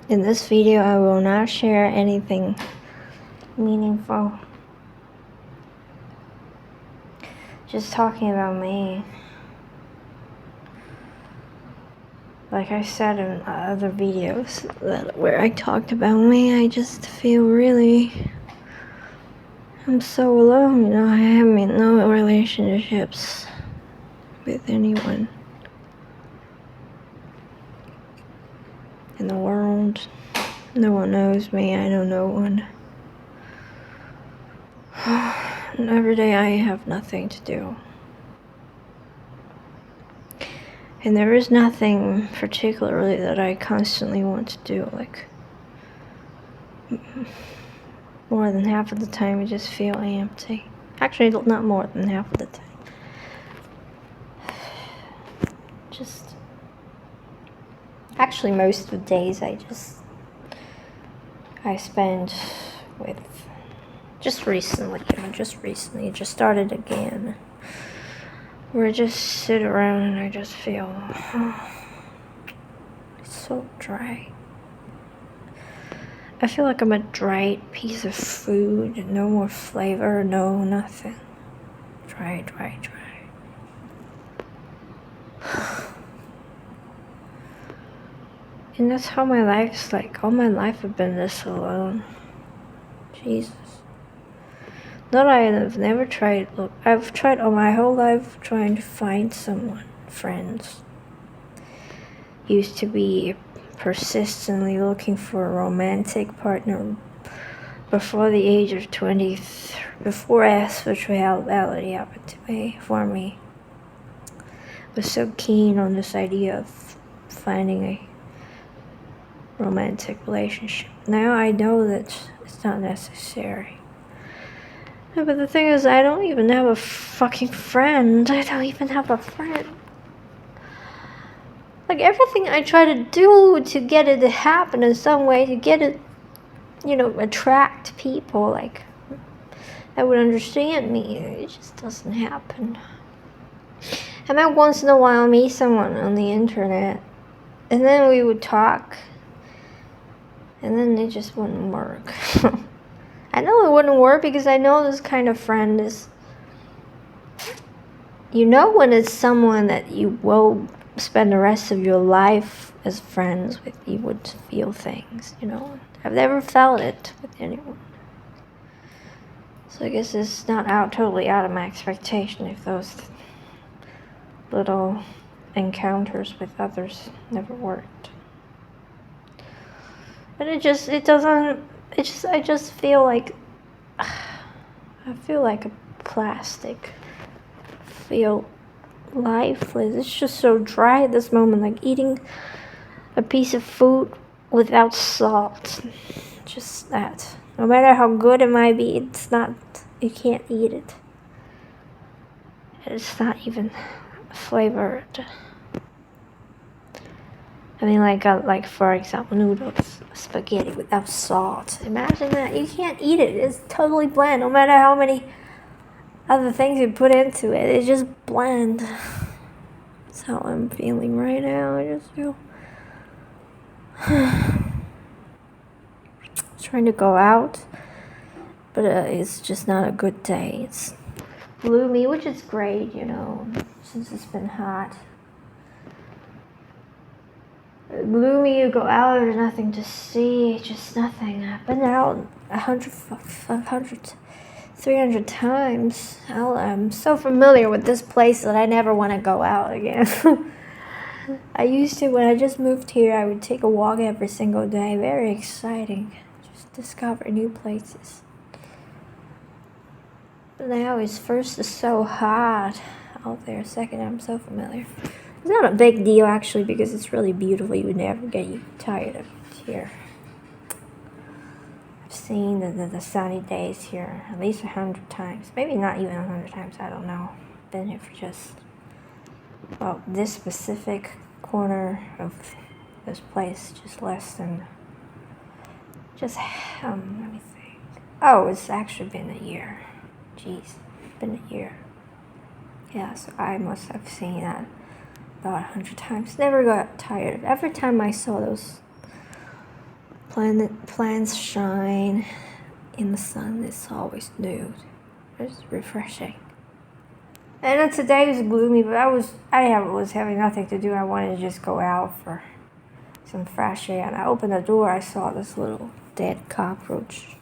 In this video, I will not share anything meaningful. Just talking about me. Like I said in other videos where I talked about me, I just feel I'm so alone, I have no relationships with anyone in the world. No one knows me, I know no one. And every day I have nothing to do. And there is nothing particularly that I constantly want to do, like more than half of the time I just feel empty. Actually, not more than half of the time. Actually, most of the days I spend with, just recently, it just started again, where I just sit around and I just feel, it's so dry. I feel like I'm a dried piece of food, no more flavor, no nothing. Dry. And that's how my life's like. All my life I've been this alone. Jesus. Not I have never tried, look, I've tried all my whole life trying to find someone, friends. Used to be persistently looking for a romantic partner before the age of 23, before asexuality happened for me. I was so keen on this idea of finding a romantic relationship. Now I know that it's not necessary. But the thing is, I don't even have a fucking friend. I don't even have a friend. Like, everything I try to do to get it to happen in some way, to get it, attract people, like, that would understand me, it just doesn't happen. I might once in a while meet someone on the internet, and then we would talk, and then it just wouldn't work. I know it wouldn't work because I know this kind of friend is, when it's someone that you will spend the rest of your life as friends with, you would feel things, I've never felt it with anyone. So I guess it's not totally out of my expectation if those little encounters with others never worked. But I just feel like, I feel like a plastic. I feel lifeless. It's just so dry at this moment, like eating a piece of food without salt. Just that. No matter how good it might be, it's not, you can't eat it. It's not even flavored. I mean, like for example, noodles, spaghetti without salt. Imagine that. You can't eat it. It's totally bland. No matter how many other things you put into it, it's just bland. That's how I'm feeling right now. I just feel trying to go out, but it's just not a good day. It's gloomy, which is great, since it's been hot. Gloomy, you go out, there's nothing to see, just nothing. I've been out 100, 500, 300 times. I'm so familiar with this place that I never want to go out again. I used to, when I just moved here, I would take a walk every single day. Very exciting. Just discover new places. But now first it's so hot out there. Second, I'm so familiar. It's not a big deal, actually, because it's really beautiful. You would never get tired of it here. I've seen the sunny days here at least 100 times. Maybe not even 100 times, I don't know. Been here for just, this specific corner of this place, just less than, let me think. Oh, it's actually been a year. Jeez, been a year. Yeah, so I must have seen that about 100 times. Never got tired of it. Every time I saw those plants shine in the sun. It's always nude. It's refreshing. And then today was gloomy, but I was having nothing to do. I wanted to just go out for some fresh air. And I opened the door. I saw this little dead cockroach.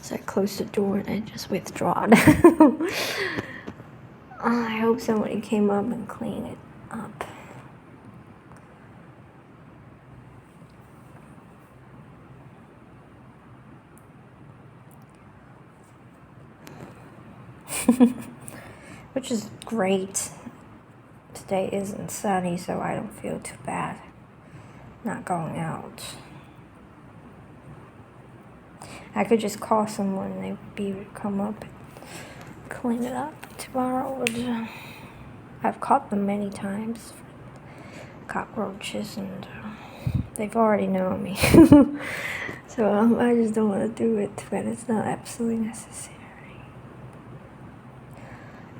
So I closed the door and I just withdrawn. I hope somebody came up and cleaned it up. Which is great. Today isn't sunny, so I don't feel too bad not going out. I could just call someone and they'd be able to come up and clean it up tomorrow. I've caught them many times, cockroaches, and they've already known me. So I just don't want to do it when it's not absolutely necessary.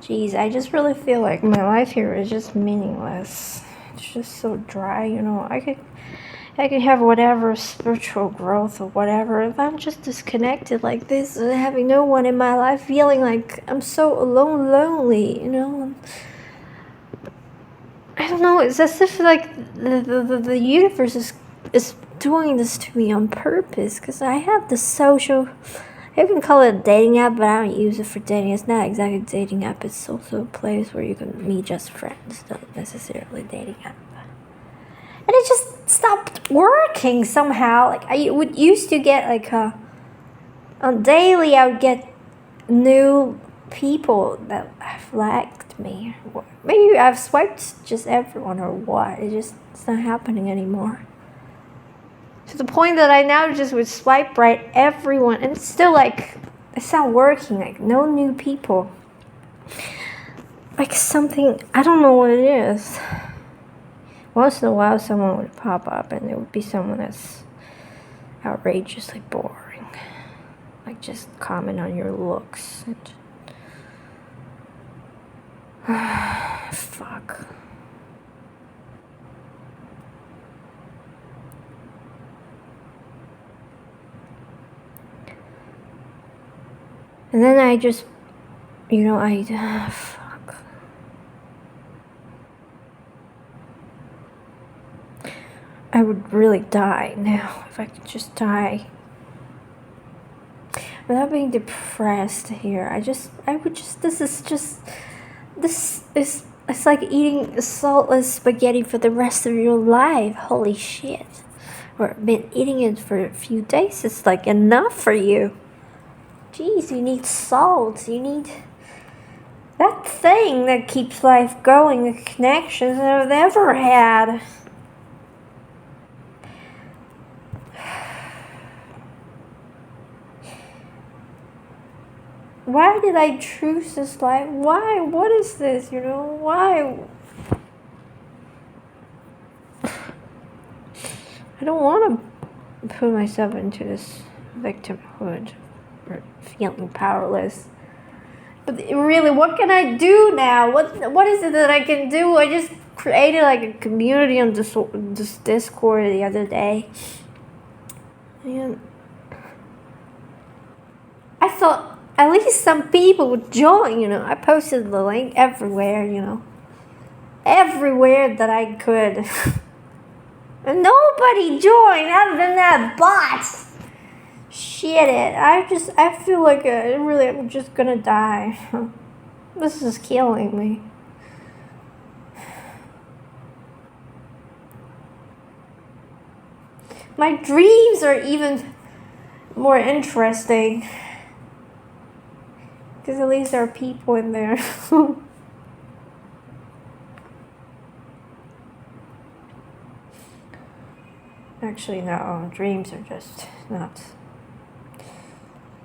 Jeez, I just really feel like my life here is just meaningless. It's just so dry, you know. I could have whatever spiritual growth or whatever if I'm just disconnected like this and having no one in my life, feeling like I'm so alone, lonely, you know. I don't know. It's as if like the universe is doing this to me on purpose, because I have the social. You can call it a dating app, but I don't use it for dating. It's not exactly a dating app. It's also a place where you can meet just friends, not necessarily a dating app. And it just stopped working somehow. Like I would used to get like on daily, I would get new people that have liked me. Maybe I've swiped just everyone or what. It's not happening anymore. To the point that I now just would swipe right everyone, and it's still like, it's not working, like no new people. Like something, I don't know what it is. Once in a while someone would pop up and it would be someone that's outrageously boring. Like just comment on your looks. And fuck. And then I just, you know, fuck. I would really die now if I could just die without being depressed here. It's like eating saltless spaghetti for the rest of your life. Holy shit. Or been eating it for a few days. It's like enough for you. Jeez, you need salt. You need that thing that keeps life going, the connections that I've ever had. Why did I choose this life? Why? What is this? You know, why? I don't want to put myself into this victimhood or feeling powerless. But really, what can I do now? What is it that I can do? I just created like a community on this Discord the other day. And I thought at least some people would join, you know. I posted the link everywhere, you know. Everywhere that I could. And nobody joined other than that bot. Shit it. I feel like I'm just gonna die. This is killing me. My dreams are even more interesting. Because at least there are people in there. Actually, no. Dreams are just not.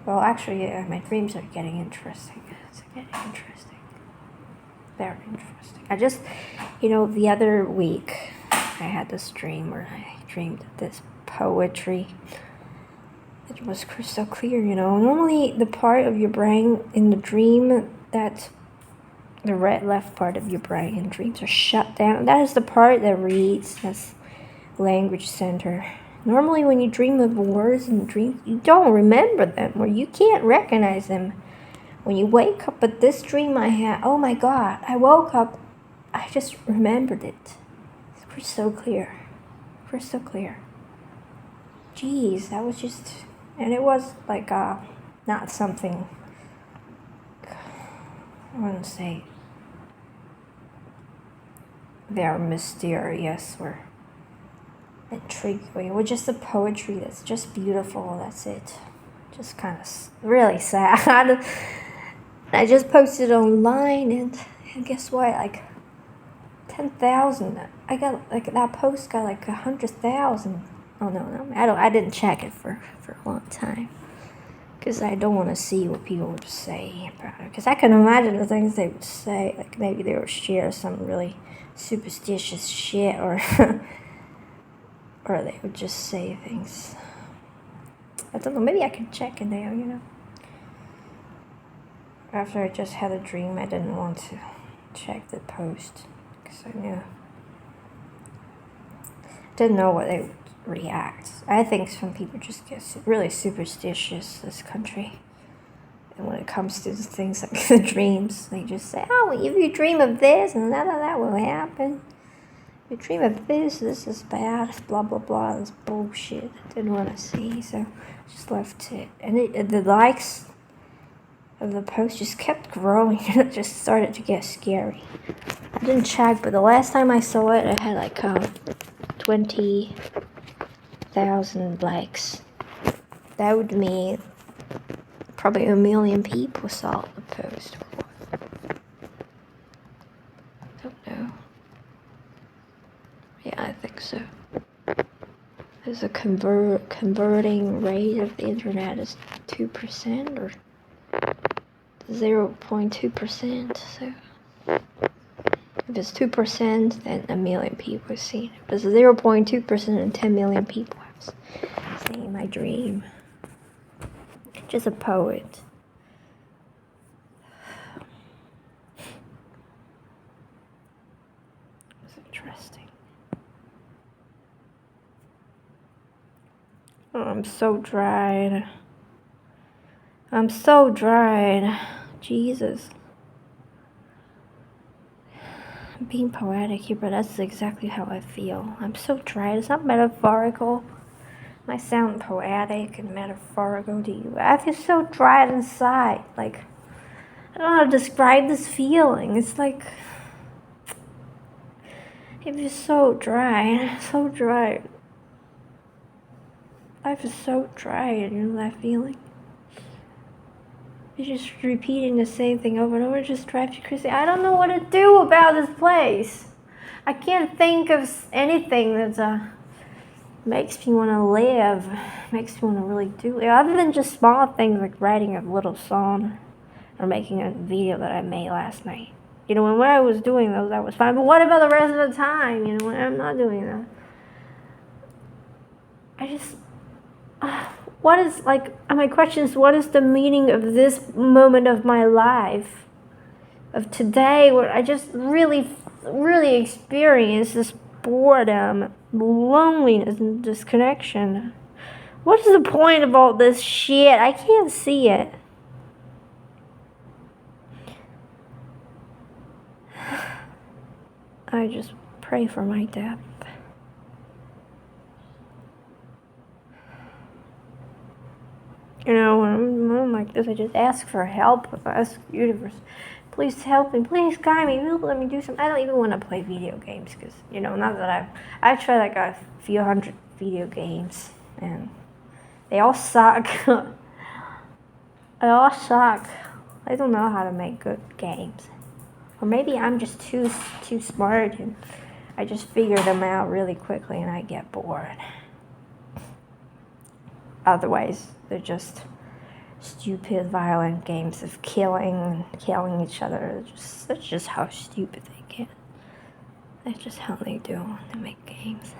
Well, actually, yeah, my dreams are getting interesting. It's getting interesting. Very interesting. I just, the other week, I had this dream where I dreamed this poetry. It was crystal clear, Normally, the part of your brain in the dream that the red left part of your brain in dreams are shut down. That is the part that reads. That's language center. Normally when you dream of words and dreams, you don't remember them or you can't recognize them. When you wake up, but this dream I had, oh my God, I woke up, I just remembered it. It's crystal clear. Crystal clear. Jeez, that was just, and it was like, not something, I wouldn't say very mysterious or intriguing. It was just the poetry that's just beautiful, that's it. Just kind of really sad. I just posted online and guess what, like 10,000. I got like that post got like 100,000. Oh no, I didn't check it for a long time because I don't want to see what people would say about it. Because I can imagine the things they would say. Like maybe they would share some really superstitious shit, or or they would just say things. I don't know. Maybe I could check it now. You know. After I just had a dream, I didn't want to check the post because I didn't know what they would react. I think some people just get really superstitious this country. And when it comes to things like the dreams, they just say, oh, if you dream of this, and that will happen. If you dream of this is bad, blah, blah, blah, this bullshit I didn't want to see, so I just left it. And the likes of the post just kept growing, and it just started to get scary. I didn't check, but the last time I saw it, I had like 20,000 likes. That would mean probably 1 million people saw the post. I don't know. Yeah, I think so. There's a converting rate of the internet is 2% or 0.2%. So if it's 2%, then 1 million people have seen it. If it's 0.2%, and 10 million people have seen my dream. Just a poet. It's interesting. Oh, I'm so dried. Jesus. I'm being poetic here, but that's exactly how I feel. I'm so dried. It's not metaphorical. It might sound poetic and metaphorical to you. I feel so dried inside. Like, I don't know how to describe this feeling. It's like, it is so dry. So dry. Life is so dry, you know that feeling? You're just repeating the same thing over and over. It just drives you crazy. I don't know what to do about this place. I can't think of anything that makes me want to live, makes me want to really do it, other than just small things like writing a little song or making a video that I made last night. You know, when I was doing those, that was fine. But what about the rest of the time, you know, when I'm not doing that? I just... what is, like, my question is, what is the meaning of this moment of my life, of today, where I just really, really experience this boredom, loneliness, and disconnection? What is the point of all this shit? I can't see it. I just pray for my death. You know, when I'm like this, I just ask for help. If I ask the universe, please help me, please guide me, let me do something. I don't even want to play video games because, you know, not that I've tried like a few hundred video games and they all suck. They all suck. I don't know how to make good games. Or maybe I'm just too smart and I just figure them out really quickly and I get bored. Otherwise, they're just stupid, violent games of killing each other. That's just how stupid they get. That's just how they do when they make games.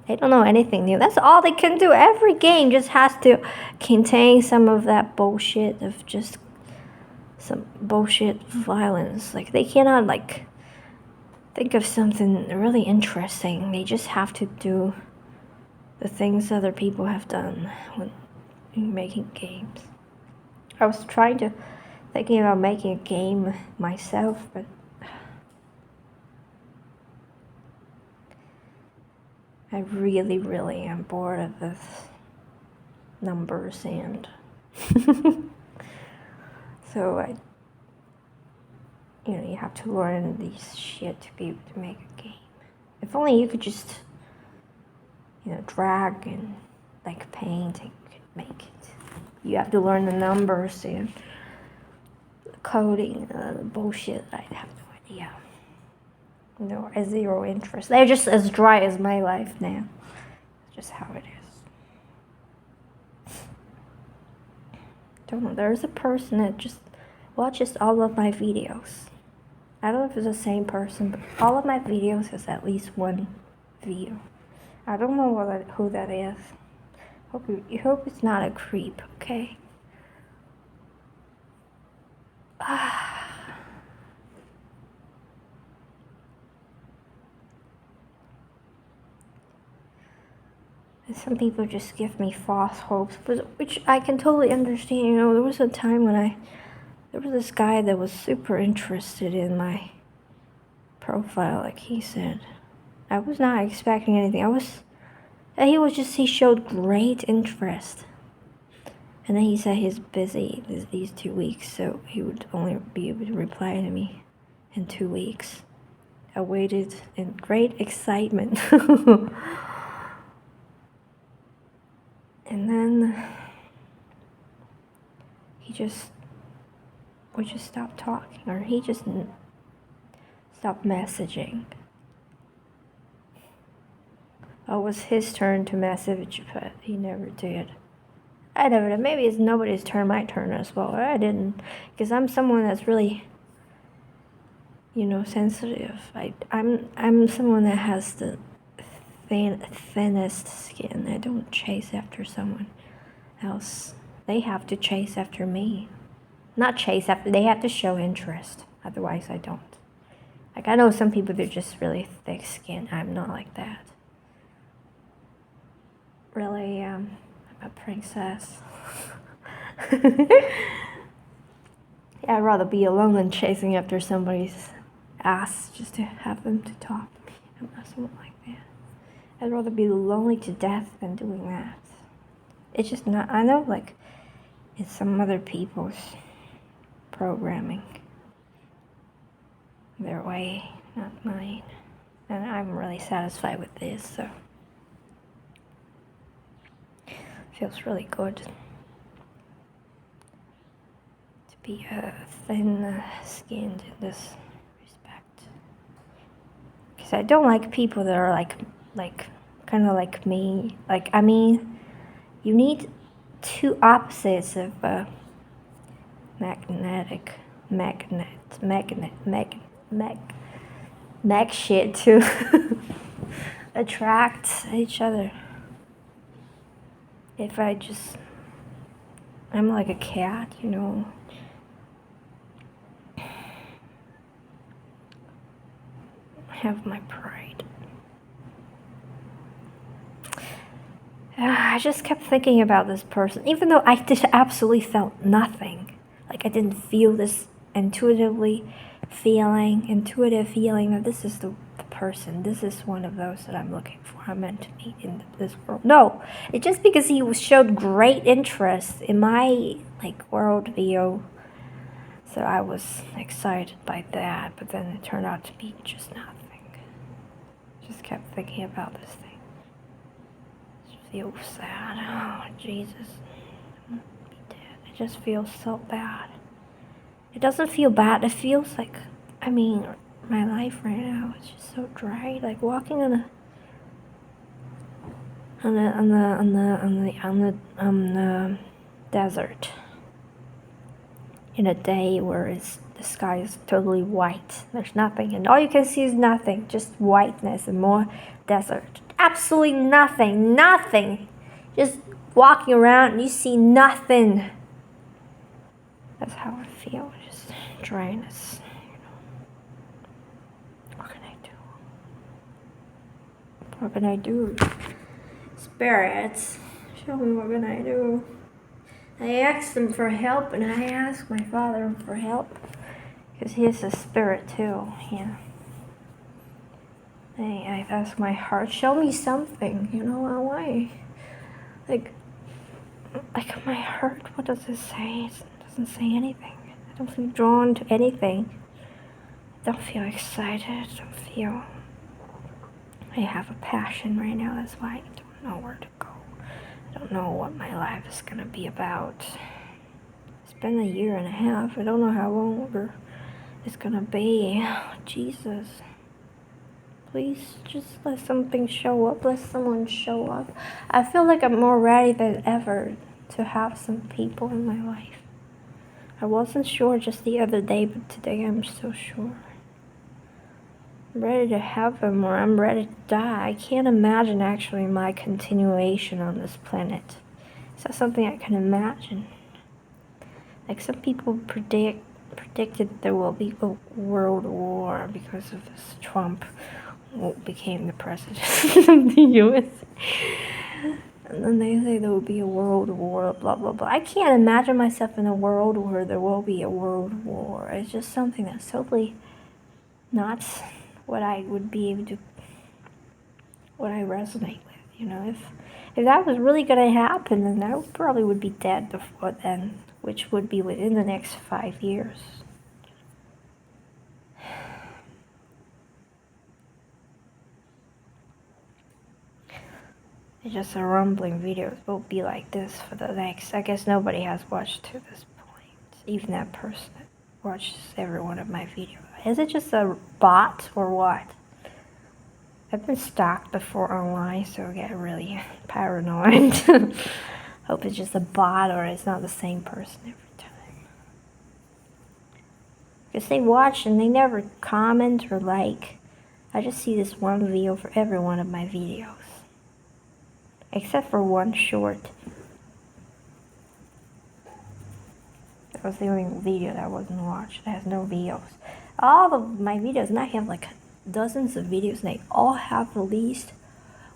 They don't know anything new. That's all they can do. Every game just has to contain some of that bullshit of just some bullshit violence. Like, they cannot, like, think of something really interesting. They just have to do the things other people have done when making games. I was thinking about making a game myself, but I really, really am bored of this numbers and so you have to learn these shit to be able to make a game. If only you could just, drag and like paint and make it. You have to learn the numbers and the coding, the bullshit. I have no idea. No, zero interest. They're just as dry as my life now. It's just how it is. Don't know. There's a person that just watches all of my videos. I don't know if it's the same person, but all of my videos has at least one view. I don't know who that is. You hope it's not a creep, okay? And some people just give me false hopes, which I can totally understand. There was a time when there was this guy that was super interested in my profile, like he said. I was not expecting anything. He showed great interest. And then he said he's busy these 2 weeks, so he would only be able to reply to me in 2 weeks. I waited in great excitement. And then we just stopped talking, or he just stopped messaging. It was his turn to message, but he never did. I never did. Maybe it's nobody's turn, my turn as well. I didn't, because I'm someone that's really, sensitive. I'm someone that has the thinnest skin. I don't chase after someone else. They have to chase after me. Not chase after, they have to show interest. Otherwise, I don't. Like, I know some people, they're just really thick skinned. I'm not like that. Really, I'm a princess. Yeah, I'd rather be alone than chasing after somebody's ass just to have them to talk to me. I'm not someone like that. I'd rather be lonely to death than doing that. It's just not, I know, like, it's some other people's programming. Their way, not mine. And I'm really satisfied with this, so. Feels really good to be thin-skinned in this respect. Because I don't like people that are like kind of like me. Like, I mean, you need two opposites of magnet shit to attract each other. If I'm like a cat, I have my pride. I just kept thinking about this person, even though I just absolutely felt nothing. Like, I didn't feel this intuitive feeling that this is the person. This is one of those that I'm looking for. I'm meant to meet in this world. No, it's just because he showed great interest in my worldview. So I was excited by that, but then it turned out to be just nothing. Just kept thinking about this thing. It feels sad. Oh, Jesus. I'm gonna be dead. It just feels so bad. It doesn't feel bad. It feels like, my life right now is just so dry. Like walking on the desert in a day where the sky is totally white. There's nothing, and all you can see is nothing, just whiteness and more desert. Absolutely nothing. Just walking around and you see nothing. That's how I feel. Just dryness. What can I do? Spirits, show me what can I do. I asked them for help, and I asked my father for help, because he is a spirit too, yeah. I've asked my heart, show me something, you know, why? Like my heart, what does it say? It doesn't say anything. I don't feel drawn to anything. I don't feel excited. I don't feel... I have a passion right now, that's why I don't know where to go. I don't know what my life is gonna be about. It's been 1.5 years. I don't know how long it's gonna be. Jesus. Please just let something show up. Let someone show up. I feel like I'm more ready than ever to have some people in my life. I wasn't sure just the other day, but today I'm so sure. I'm ready to have them, or I'm ready to die. I can't imagine actually my continuation on this planet. It's not something I can imagine. Like some people predicted there will be a world war because of this Trump who became the president of the U.S. And then they say there will be a world war, blah, blah, blah. I can't imagine myself in a world where there will be a world war. It's just something that's totally not what I would be able to, what I resonate with, you know. If that was really going to happen, then I probably would be dead before then, which would be within the next 5 years. It's just a rumbling video. Will be like this for the next... I guess nobody has watched to this point. Even that person that watches every one of my videos. Is it just a bot or what? I've been stalked before online, so I get really paranoid. Hope it's just a bot or it's not the same person every time. Because they watch and they never comment or like. I just see this one video for every one of my videos. Except for one short. That was the only video that wasn't watched. That has no videos. All of my videos, and I have like dozens of videos, and they all have at least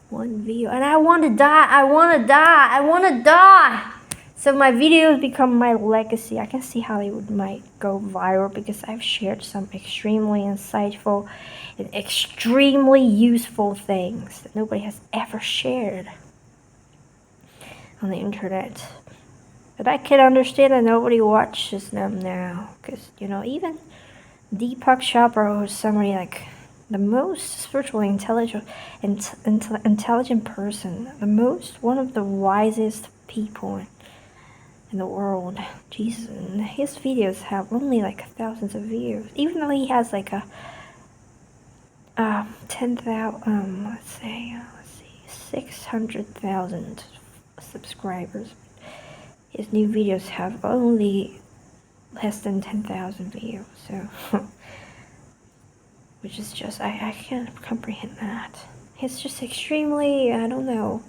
one video. And I want to die. I want to die. I want to die. So my videos become my legacy. I can see how they might go viral because I've shared some extremely insightful and extremely useful things that nobody has ever shared on the internet. But I can understand that nobody watches them now. Because, you know, even Deepak Chopra was somebody like the most spiritually intelligent person. One of the wisest people in the world. Jesus. And his videos have only like thousands of views. Even though he has like a 10,000, let's see, 600,000 subscribers. His new videos have only less than 10,000 views, so which is just, I can't comprehend that. He's just extremely, I don't know.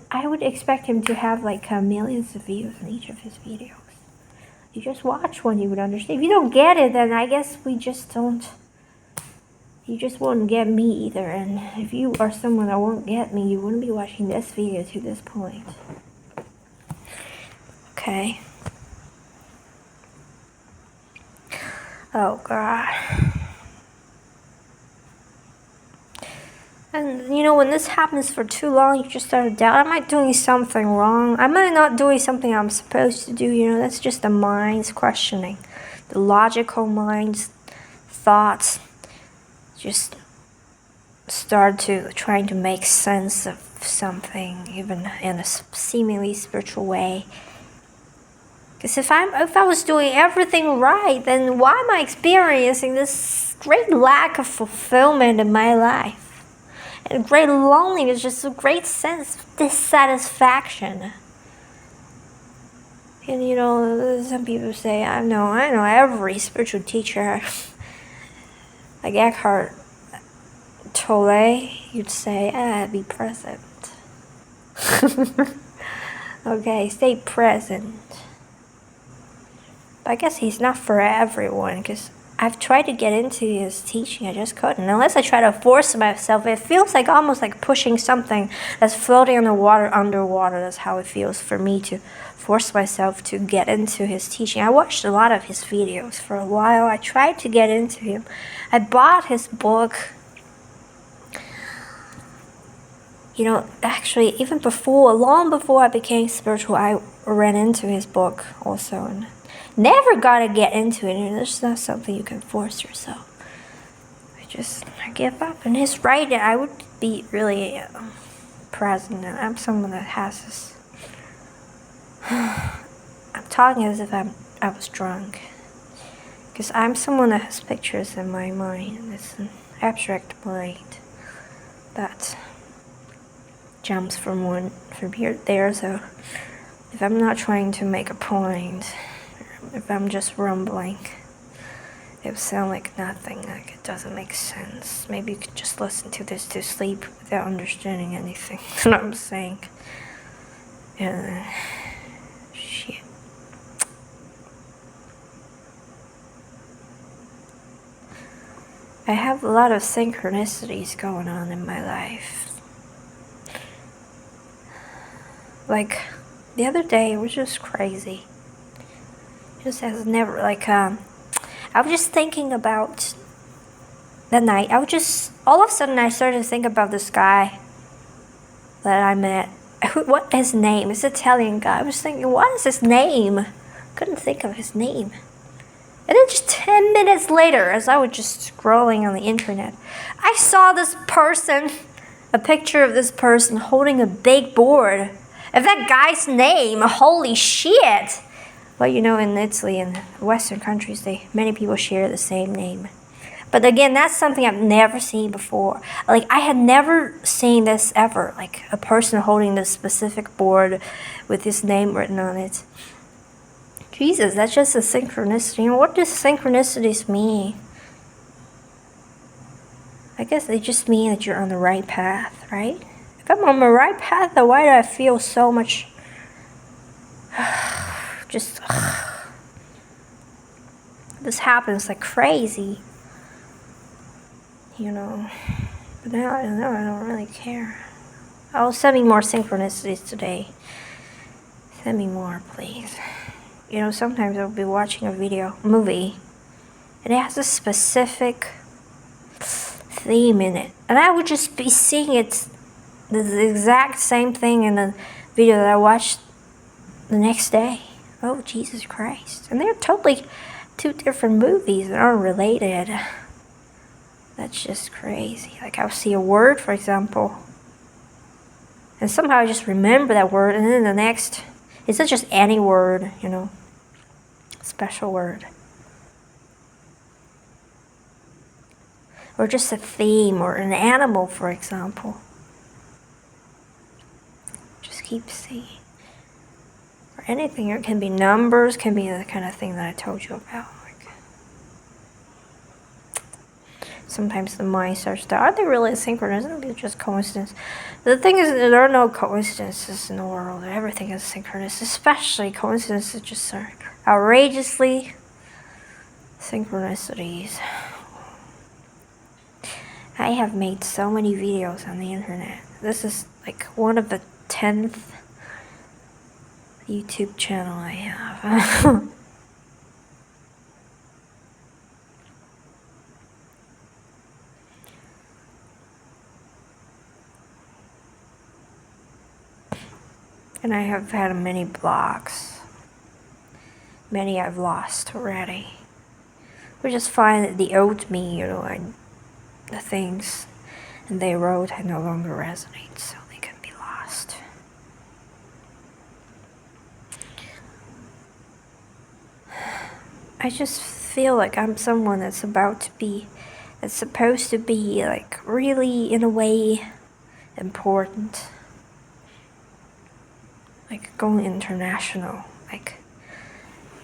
I would expect him to have like millions of views in each of his videos. You just watch one, you would understand. If you don't get it, then I guess we just don't. You just won't get me either, and if you are someone that won't get me, you wouldn't be watching this video to this point. Okay. Oh God. And you know, when this happens for too long, you just start to doubt, am I doing something wrong? Am I not doing something I'm supposed to do? You know, that's just the mind's questioning. The logical mind's thoughts just start to trying to make sense of something, even in a seemingly spiritual way. Because if I was doing everything right, then why am I experiencing this great lack of fulfillment in my life? And great loneliness, just a great sense of dissatisfaction. And you know, some people say, I know every spiritual teacher, like Eckhart Tolle, you'd say, be present. Okay, stay present. But I guess he's not for everyone, because I've tried to get into his teaching, I just couldn't. Unless I try to force myself, it feels like almost like pushing something that's floating in the water underwater. That's how it feels for me to force myself to get into his teaching. I watched a lot of his videos for a while. I tried to get into him. I bought his book. You know, actually, even before, long before I became spiritual, I ran into his book also. And never got to get into it, and it's not something you can force yourself. I give up. And his writing, I would be really present. I'm someone that has this. I'm talking as if I was drunk. Because I'm someone that has pictures in my mind, and it's an abstract mind that jumps from here to there. So if I'm not trying to make a point, if I'm just rumbling, it would sound like nothing, like it doesn't make sense. Maybe you could just listen to this to sleep without understanding anything. That's what I'm saying. And shit. I have a lot of synchronicities going on in my life. Like the other day, it was just crazy. Just has never, like, I was just thinking about the night. All of a sudden I started to think about this guy that I met. What is his name? It's an Italian guy. I was thinking, what is his name? Couldn't think of his name. And then just 10 minutes later, as I was just scrolling on the internet, I saw this person, a picture of this person holding a big board. Of that guy's name, holy shit! Well, you know, in Italy and Western countries, many people share the same name. But again, that's something I've never seen before. Like, I had never seen this ever. Like, a person holding this specific board with his name written on it. Jesus, that's just a synchronicity. And what does synchronicities mean? I guess they just mean that you're on the right path, right? If I'm on the right path, then why do I feel so much... just... this happens like crazy. You know. But now I don't really care. Oh, send me more synchronicities today. Send me more, please. You know, sometimes I'll be watching a movie, and it has a specific theme in it. And I would just be seeing it, the exact same thing in the video that I watched the next day. Oh, Jesus Christ. And they're totally two different movies that aren't related. That's just crazy. Like, I'll see a word, for example, and somehow I just remember that word, and then the next, it's not just any word, you know, special word. Or just a theme, or an animal, for example. Just keep seeing. Or anything, it can be numbers, can be the kind of thing that I told you about. Sometimes the mind starts to, are they really synchronous? It's just coincidence. The thing is, there are no coincidences in the world. Everything is synchronous, especially coincidences just are outrageously synchronicities. I have made so many videos on the internet. This is like one of the 10th YouTube channel I have. And I have had many blogs. Many I've lost already. We just find that the old me, you know, the things and they wrote no longer resonate, so they can be lost. I just feel like I'm someone that's supposed to be like really, in a way, important. Like going international, like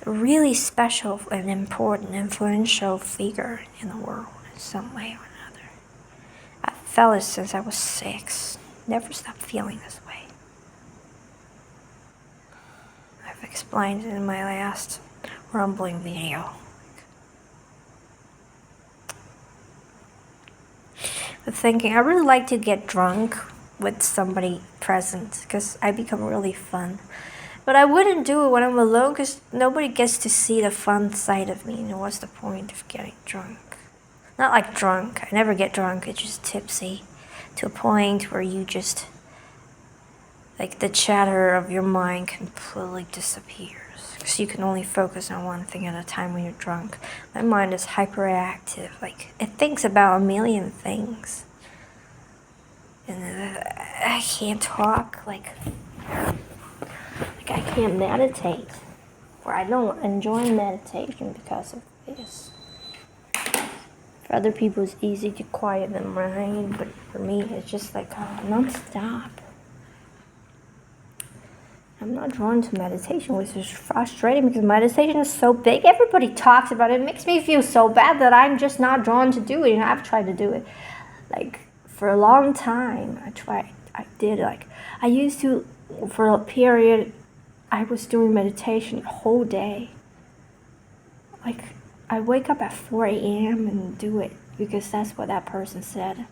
a really special and important, influential figure in the world in some way or another. I've felt it since I was 6. Never stopped feeling this way. I've explained it in my last rumbling video. thinking I really like to get drunk with somebody present because I become really fun. But I wouldn't do it when I'm alone because nobody gets to see the fun side of me. You know, what's the point of getting drunk? Not like drunk. I never get drunk. It's just tipsy to a point where you just, like, the chatter of your mind completely disappears. Because you can only focus on one thing at a time when you're drunk. My mind is hyperactive. Like, it thinks about a million things. And I can't talk. Like I can't meditate. Or I don't enjoy meditation because of this. For other people, it's easy to quiet the mind. But for me, it's just like non-stop. I'm not drawn to meditation, which is frustrating because meditation is so big. Everybody talks about it. It makes me feel so bad that I'm just not drawn to do it. And I've tried to do it, like, for a long time. I used to, for a period, I was doing meditation the whole day. Like, I wake up at 4 a.m. and do it because that's what that person said.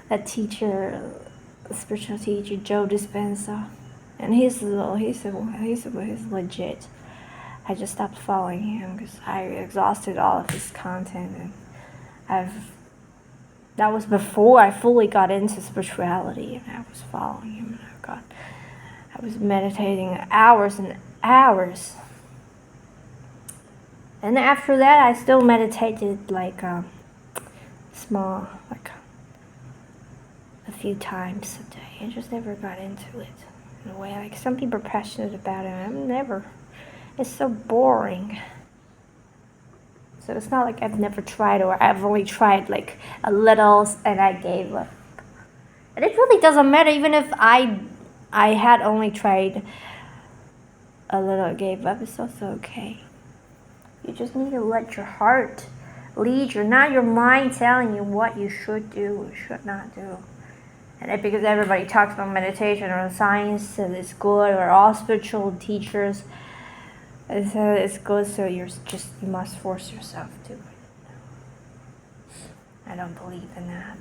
That teacher, spiritual teacher, Joe Dispenza. And he's legit. I just stopped following him because I exhausted all of his content, and that was before I fully got into spirituality, and I was following him, and I was meditating hours and hours. And after that, I still meditated like small, like a few times a day. I just never got into it. In a way, like some people are passionate about it. I'm never. It's so boring. So it's not like I've never tried, or I've only tried like a little and I gave up. And it really doesn't matter, even if I had only tried a little and gave up, it's also okay. You just need to let your heart lead you, not your mind telling you what you should do or should not do. And because everybody talks about meditation or science and it's good, or all spiritual teachers it's good, so you must force yourself to it. I don't believe in that.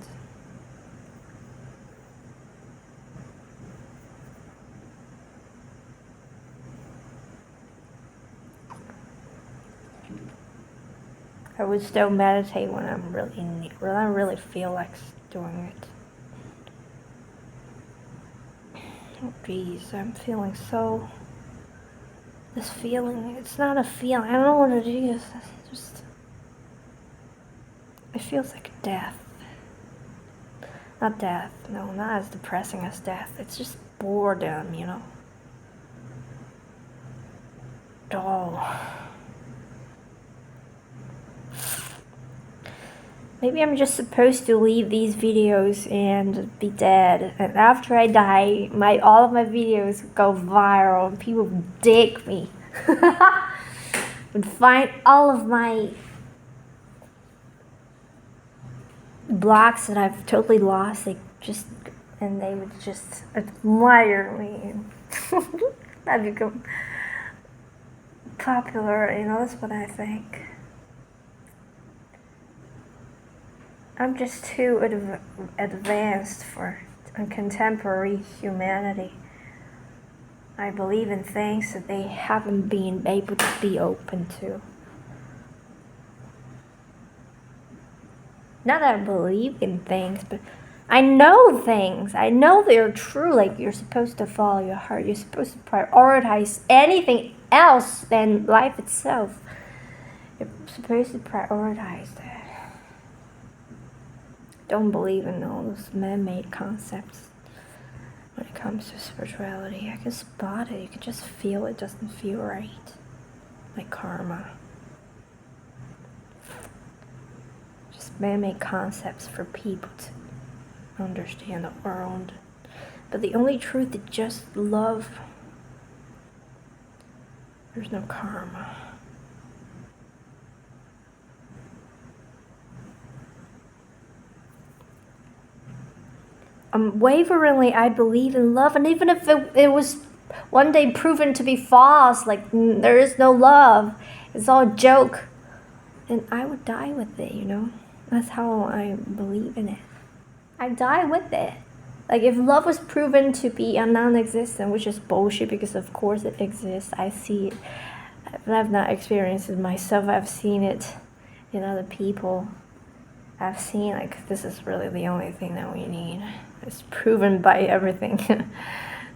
I would still meditate when I really feel like doing it. Oh, geez, I'm feeling so... This feeling, it's not a feeling. I don't know what it is. It's just... It feels like death. Not death. No, not as depressing as death. It's just boredom, you know? Dull. Maybe I'm just supposed to leave these videos and be dead. And after I die, all of my videos go viral and people dig me. And find all of my blocks that I've totally lost. And they would just admire me. I'd become popular, you know, that's what I think. I'm just too advanced for contemporary humanity. I believe in things that they haven't been able to be open to. Not that I believe in things, but I know things. I know they're true. Like, you're supposed to follow your heart. You're supposed to prioritize anything else than life itself. You're supposed to prioritize that. Don't believe in all those man-made concepts when it comes to spirituality. I can spot it. You can just feel it doesn't feel right. Like karma. Just man-made concepts for people to understand the world. But the only truth is just love. There's no karma. Waveringly, I believe in love, and even if it was one day proven to be false, like there is no love, it's all a joke, then I would die with it, you know? That's how I believe in it. I die with it. Like, if love was proven to be a non-existent, which is bullshit because of course it exists, I see it. I've not experienced it myself, I've seen it in other people. I've seen, like, this is really the only thing that we need. It's proven by everything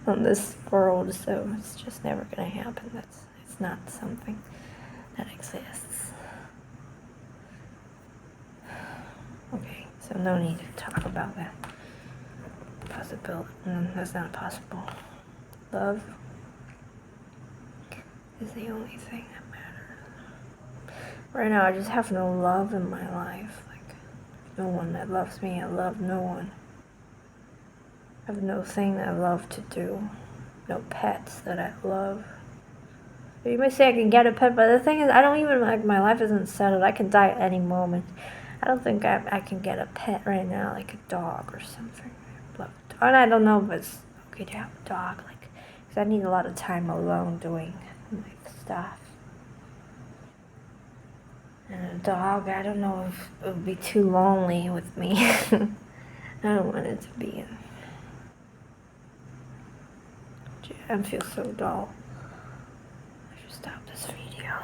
on this world, so it's just never gonna happen. It's not something that exists. Okay, so no need to talk about that possibility. That's not possible. Love is the only thing that matters. Right now, I just have no love in my life. Like, no one that loves me. I love no one. I have no thing that I love to do. No pets that I love. You may say I can get a pet, but the thing is, I don't even, like, my life isn't settled. I can die at any moment. I don't think I can get a pet right now, like a dog or something. And I don't know if it's okay to have a dog, like, because I need a lot of time alone doing, like, stuff. And a dog, I don't know if it would be too lonely with me. I don't want it to be. I feel so dull.